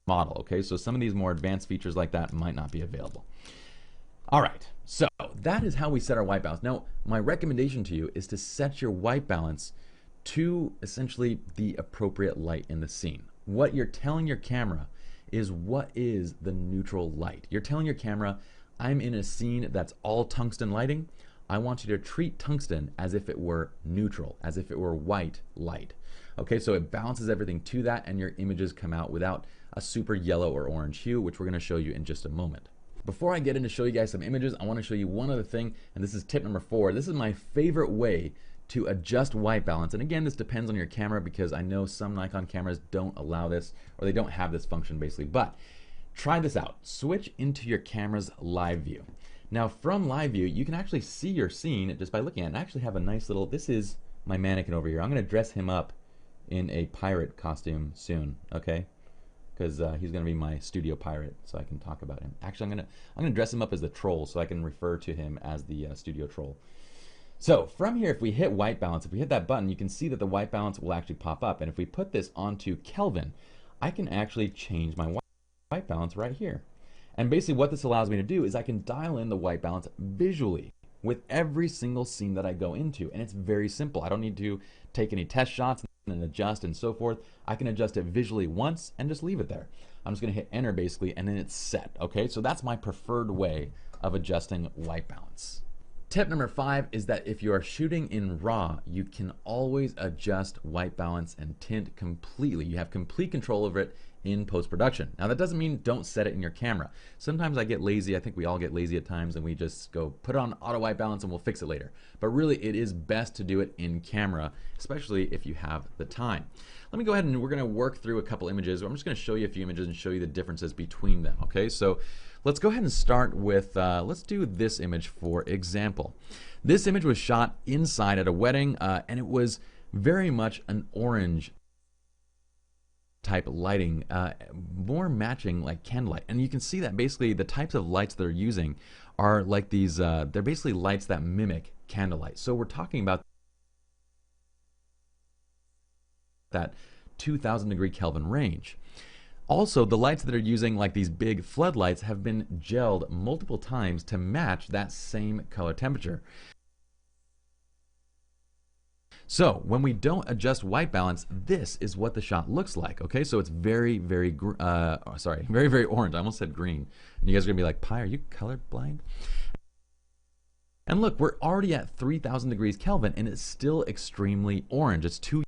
model, okay? So some of these more advanced features like that might not be available. All right, so that is how we set our white balance. Now, my recommendation to you is to set your white balance to essentially the appropriate light in the scene. What you're telling your camera is what is the neutral light. You're telling your camera, I'm in a scene that's all tungsten lighting. I want you to treat tungsten as if it were neutral, as if it were white light. Okay, so it balances everything to that, and your images come out without a super yellow or orange hue, which we're going to show you in just a moment. Before I get into show you guys some images, I want to show you one other thing, and this is tip number 4. This is my favorite way to adjust white balance. And again, this depends on your camera, because I know some Nikon cameras don't allow this, or they don't have this function basically. But try this out. Switch into your camera's live view. Now from live view, you can actually see your scene just by looking at it. And I actually have a nice little, this is my mannequin over here. I'm going to dress him up in a pirate costume soon, okay? Because he's going to be my studio pirate, so I can talk about him. Actually, I'm gonna dress him up as the troll, so I can refer to him as the studio troll. So from here, if we hit white balance, if we hit that button, you can see that the white balance will actually pop up. And if we put this onto Kelvin, I can actually change my white balance right here. And basically what this allows me to do is I can dial in the white balance visually with every single scene that I go into. And it's very simple. I don't need to take any test shots and adjust and so forth. I can adjust it visually once and just leave it there. I'm just going to hit enter basically, and then it's set. Okay, so that's my preferred way of adjusting white balance. Tip number 5 is that if you are shooting in RAW, you can always adjust white balance and tint completely. You have complete control over it in post-production. Now that doesn't mean don't set it in your camera. Sometimes I get lazy. I think we all get lazy at times, and we just go put it on auto white balance and we'll fix it later. But really it is best to do it in camera, especially if you have the time. Let me go ahead and we're going to work through a couple images. I'm just going to show you a few images and show you the differences between them. Okay, so let's go ahead and start with, let's do this image for example. This image was shot inside at a wedding, and it was very much an orange type lighting, more matching like candlelight. And you can see that basically the types of lights they're using are like these, they're basically lights that mimic candlelight. So we're talking about that 2000 degree Kelvin range. Also, the lights that are using like these big floodlights have been gelled multiple times to match that same color temperature. So when we don't adjust white balance, this is what the shot looks like. Okay, so it's very, very, very orange. I almost said green. And you guys are gonna be like, Pi, are you colorblind? And look, we're already at 3000 degrees Kelvin, and it's still extremely orange. It's too